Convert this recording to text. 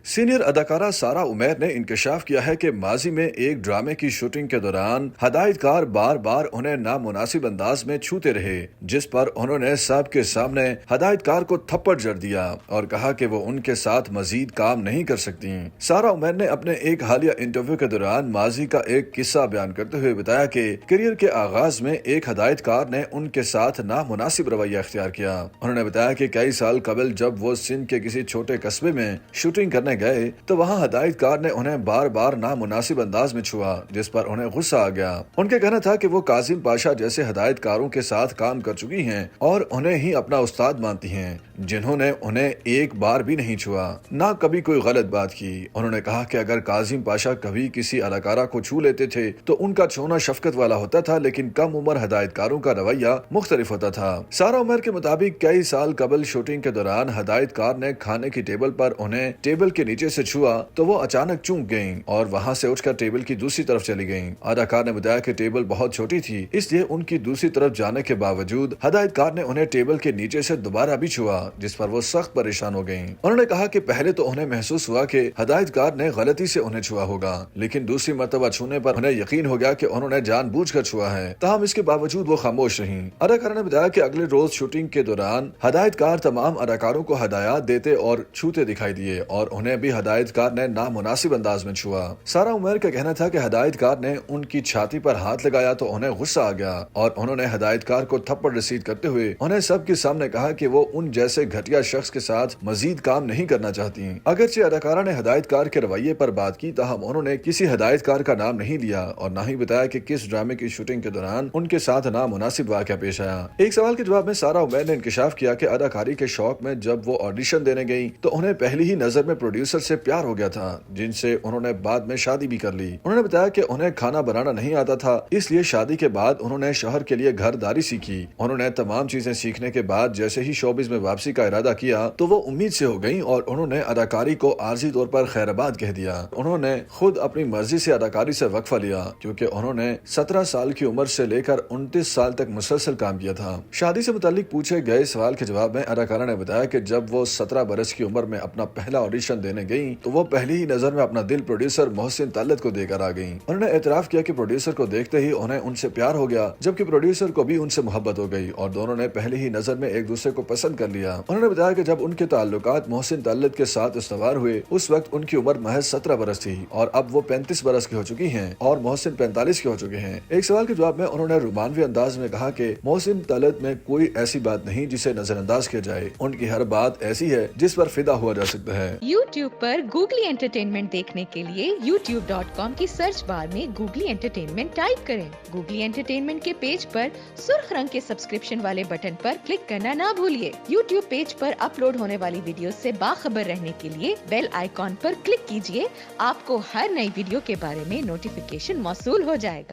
Senior अदाकारा सारा उमैर ने इंकशाफ किया है कि माजी में एक ड्रामे की शूटिंग के दौरान हदायतकार बार बार उन्हें नामुनासिब अंदाज में छूते रहे, जिस पर उन्होंने सबके सामने हदायतकार को थप्पड़ जड़ दिया और कहा कि वो उनके साथ मजीद काम नहीं कर सकती। सारा उमैर ने अपने एक हालिया इंटरव्यू के दौरान माजी का एक किस्सा बयान करते हुए बताया कि करियर के आगाज में एक हदायतकार ने उनके साथ नामुनासिब रवैया अख्तियार किया। उन्होंने बताया कि कई साल कबल जब वो सिंध के किसी छोटे कस्बे में शूटिंग करने गए तो वहाँ हदायतकार ने उन्हें बार बार नामुनासिब अंदाज में छुआ, जिस पर उन्हें गुस्सा आ गया। उनका कहना था कि वो काजिम पाशा जैसे हदायतकारों के साथ काम कर चुकी हैं और उन्हें ही अपना उस्ताद मानती हैं, जिन्होंने उन्हें एक बार भी नहीं छुआ, ना कभी कोई गलत बात की। उन्होंने कहा कि अगर काजिम पाशा कभी किसी अदाकारा को छू लेते थे तो उनका छूना शफकत वाला होता था, लेकिन कम उम्र हदायतकारों का रवैया मुख्तलिफ होता था। सारा उमर के मुताबिक कई साल कबल शूटिंग के दौरान हदायतकार ने खाने की टेबल पर उन्हें टेबल के नीचे से छुआ तो वो अचानक चूक गयीं और वहाँ से उठकर टेबल की दूसरी तरफ चली गयीं। अदाकार ने बताया कि टेबल बहुत छोटी थी, इसलिए उनकी दूसरी तरफ जाने के बावजूद हदायतकार ने उन्हें टेबल के नीचे से दोबारा भी छुआ, जिस पर वो सख्त परेशान हो गयीं। उन्होंने कहा कि पहले तो उन्हें महसूस हुआ कि हदायतकार ने गलती से उन्हें छुआ होगा, लेकिन दूसरी मर्तबा छूने पर उन्हें यकीन हो गया कि उन्होंने जानबूझकर छुआ है। ताहम इसके बावजूद वो खामोश रहीं। अदाकारा ने बताया कि अगले रोज शूटिंग के दौरान हदायतकार तमाम अदाकारों को हदायत देते और छूते दिखाई दिए और उन्हें भी हदायतकार ने नामुनासिब अंदाज में छुआ। सारा उमर का कहना था कि हदायतकार ने उनकी छाती पर हाथ लगाया तो उन्हें गुस्सा आ गया और उन्होंने हदायतकार को थप्पड़ रसीद करते हुए उन्हें सबके सामने कहा कि वो उन जैसे घटिया शख्स के साथ मजीद काम नहीं करना चाहती। अगरचे अदाकारा ने हदायतकार के रवैये पर बात की, ताहम उन्होंने किसी हदायतकार का नाम नहीं लिया और न ही बताया कि किस ड्रामे की शूटिंग के दौरान उनके साथ नामुनासिब वाक़या पेश आया। एक सवाल के जवाब में सारा उमर ने इंकशाफ किया कि अदाकारी के शौक में जब वो ऑडिशन देने गयी तो उन्हें पहली ही नजर में प्रोड्यूसर से प्यार हो गया था, जिनसे उन्होंने बाद में शादी भी कर ली। उन्होंने बताया कि उन्हें खाना बनाना नहीं आता था, इसलिए शादी के बाद उन्होंने शोहर के लिए घरदारी सीखी। उन्होंने तमाम चीजें सीखने के बाद जैसे ही शोबिज में वापसी का इरादा किया तो वो उम्मीद से हो गयी और उन्होंने अदाकारी को आर्जी तौर पर खैराबाद कह दिया। उन्होंने खुद अपनी मर्जी से अदाकारी से वक्फा लिया, क्योंकि उन्होंने 17 साल की उम्र से लेकर 29 साल तक मुसलसल काम किया था। शादी से मुतालिक पूछे गए सवाल के जवाब में अदाकारा ने बताया कि जब वो 17 बरस की उम्र में अपना पहला ऑडिशन देने गयी तो वो पहली ही नजर में अपना दिल प्रोड्यूसर मोहसिन तल्लत को देकर आ गयी। उन्होंने एतराफ किया कि प्रोड्यूसर को देखते ही उन्हें उनसे प्यार हो गया, जबकि प्रोड्यूसर को भी उनसे मोहब्बत हो गई और दोनों ने पहली ही नजर में एक दूसरे को पसंद कर लिया। उन्होंने बताया कि जब उनके ताल्लुकात मोहसिन तल्लत के साथ इस्तवार हुए उस वक्त उनकी उम्र महज 17 बरस थी और अब वो 35 बरस की हो चुकी हैं और मोहसिन 45 के हो चुके हैं। एक सवाल के जवाब में उन्होंने रोमानवी अंदाज में कहा कि मोहसिन तल्लत में कोई ऐसी बात नहीं जिसे नजरअंदाज किया जाए, उनकी हर बात ऐसी है जिस पर फिदा हुआ जा सकता है। YouTube पर गूगली एंटरटेनमेंट देखने के लिए youtube.com की सर्च बार में गूगली एंटरटेनमेंट टाइप करें। गूगली एंटरटेनमेंट के पेज पर सुर्ख रंग के सब्सक्रिप्शन वाले बटन पर क्लिक करना ना भूलिए। YouTube पेज पर अपलोड होने वाली वीडियो से बाखबर रहने के लिए बेल आइकॉन पर क्लिक कीजिए। आपको हर नई वीडियो के बारे में नोटिफिकेशन मौसूल हो जाएगा।